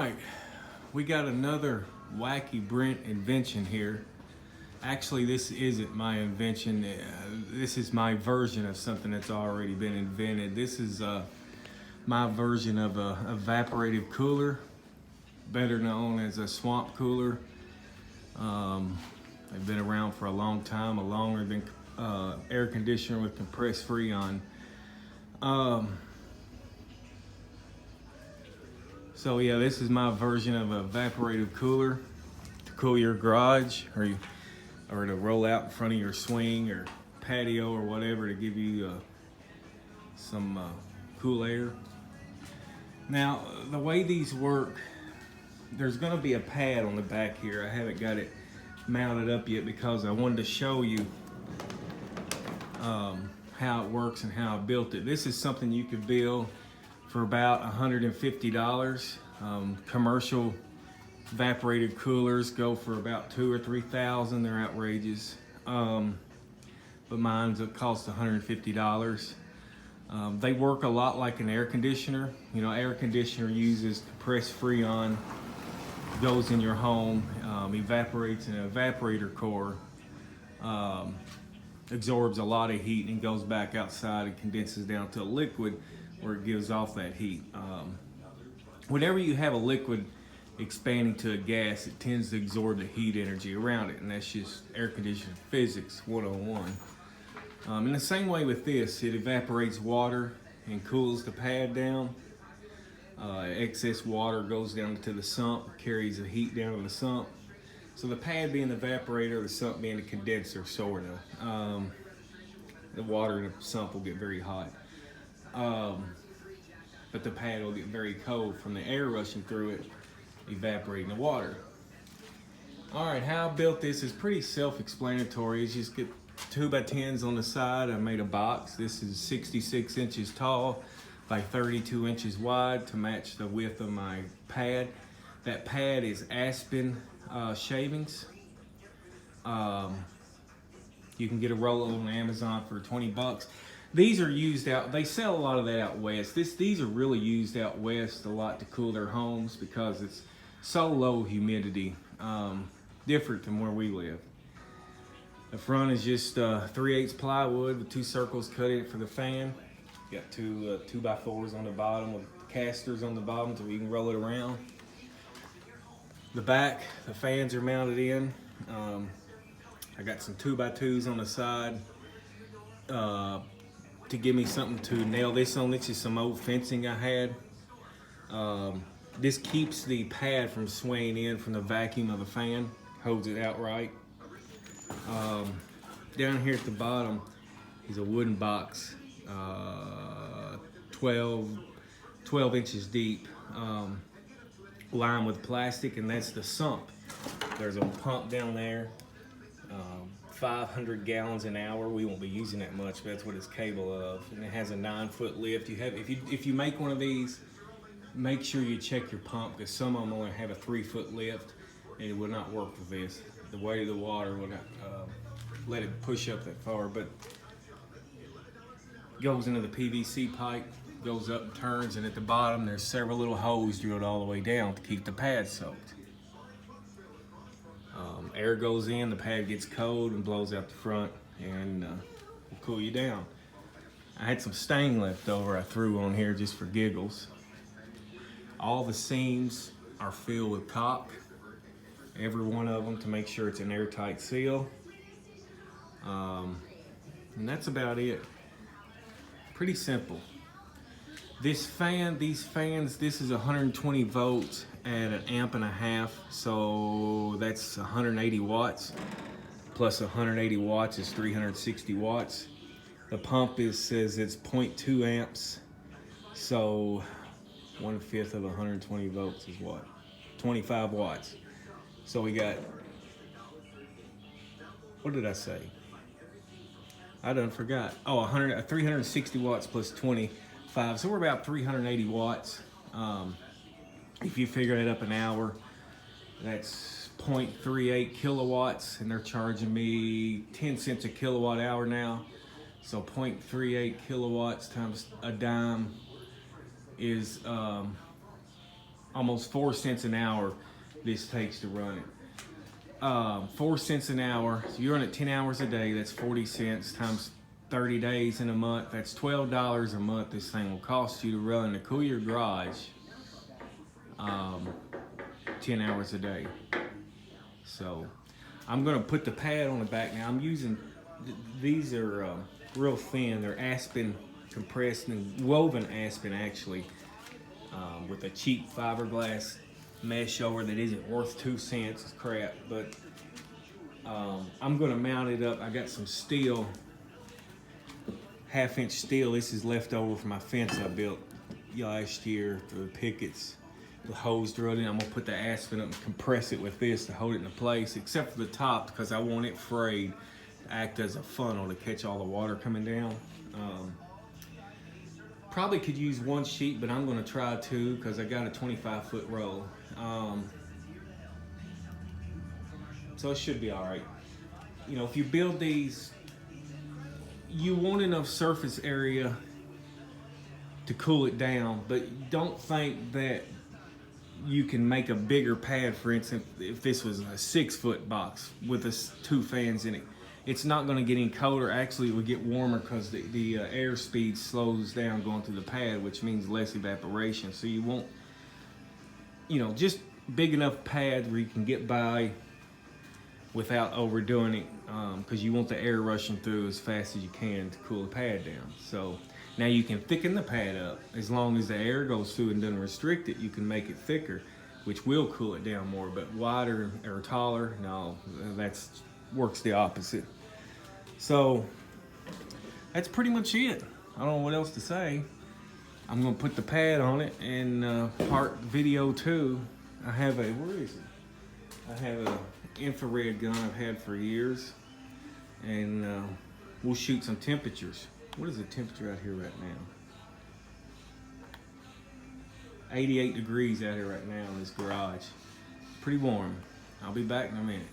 right, we got another wacky Brent invention here. Actually, this isn't my invention. This is my version of something that's already been invented. This is my version of a evaporative cooler, better known as a swamp cooler. They've been around for a long time, longer than air conditioner with compressed freon. So yeah, this is my version of an evaporative cooler to cool your garage or to roll out in front of your swing or patio or whatever to give you some cool air. Now, the way these work, there's going to be a pad on the back here. I haven't got it mounted up yet because I wanted to show you how it works and how I built it. This is something you could build for about $150. Commercial evaporated coolers go for about $2,000 or $3,000. They're outrageous, but mine's cost $150. They work a lot like an air conditioner. You know, air conditioner uses compressed freon, goes in your home, evaporates in an evaporator core, absorbs a lot of heat and goes back outside and condenses down to a liquid where it gives off that heat. Whenever you have a liquid expanding to a gas, it tends to absorb the heat energy around it, and that's just air conditioning physics 101. In the same way with this, it evaporates water and cools the pad down. Excess water goes down to the sump, carries the heat down to the sump. So the pad being the evaporator, the sump being the condenser, sort of. The water in the sump will get very hot. But the pad will get very cold from the air rushing through it, evaporating the water. All right, how I built this is pretty self-explanatory. It's just get 2x10s on the side. I made a box. This is 66 inches tall by 32 inches wide to match the width of my pad. That pad is aspen shavings. You can get a roll on Amazon for 20 bucks. These are used out, they sell a lot of that out west. These are really used out west a lot to cool their homes because it's so low humidity, different than where we live. The front is just 3/8 plywood with 2 circles cut in it for the fan. Got two 2x4s on the bottom with casters on the bottom so you can roll it around. The back, the fans are mounted in. I got some 2x2s on the side to give me something to nail this on. This is some old fencing I had. This keeps the pad from swaying in from the vacuum of the fan, holds it outright. Down here at the bottom is a wooden box, 12 inches deep, lined with plastic, and that's the sump. There's a pump down there, 500 gallons an hour. We won't be using that much, but that's what it's capable of. And it has a 9-foot lift. If you make one of these, make sure you check your pump because some of them only have a 3-foot lift, and it will not work with this. The weight of the water will not let it push up that far, but it goes into the PVC pipe, goes up and turns, and at the bottom there's several little holes drilled all the way down to keep the pad soaked. Air goes in, the pad gets cold and blows out the front and will cool you down. I had some stain left over I threw on here just for giggles. All the seams are filled with caulk, every one of them, to make sure it's an airtight seal. And that's about it. Pretty simple. These fans, this is 120 volts at 1.5 amps, so that's 180 watts. Plus 180 watts is 360 watts. The pump says it's 0.2 amps, so 1/5 of 120 volts is what? 25 watts. So we got, what did I say? I done forgot. Oh, 360 watts plus 25. So we're about 380 watts. If you figure it up an hour, that's 0.38 kilowatts, and they're charging me 10 cents a kilowatt hour now. So 0.38 kilowatts times a dime is almost 4 cents an hour this takes to run it. 4 cents an hour, so you run it 10 hours a day, that's 40 cents times 30 days in a month, that's $12 a month this thing will cost you to run to cool your garage 10 hours a day. So I'm gonna put the pad on the back now. I'm using, these are real thin, they're aspen compressed and woven aspen actually, with a cheap fiberglass mesh over that isn't worth 2 cents. It's crap, but I'm gonna mount it up. I got some steel, 1/2-inch steel. This is left over from my fence I built last year for the pickets. The hose drilled in. I'm gonna put the aspen up and compress it with this to hold it in place, except for the top, because I want it frayed to act as a funnel to catch all the water coming down. Probably could use 1 sheet, but I'm gonna try 2 because I got a 25-foot roll. So it should be all right. You know, if you build these, you want enough surface area to cool it down, but don't think that you can make a bigger pad. For instance, if this was a 6-foot box with 2 fans in it, it's not going to get any colder. Actually, it would get warmer because the air speed slows down going through the pad, which means less evaporation. So you want, you know, just big enough pad where you can get by without overdoing it, because you want the air rushing through as fast as you can to cool the pad down. So now you can thicken the pad up. As long as the air goes through and doesn't restrict it, you can make it thicker, which will cool it down more. But wider or taller, no, that's works the opposite. So that's pretty much it. I don't know what else to say. I'm gonna put the pad on it and part video 2. I have a, where is it? I have a infrared gun I've had for years, and we'll shoot some temperatures. What is the temperature out here right now? 88 degrees out here right now in this garage. Pretty warm. I'll be back in a minute.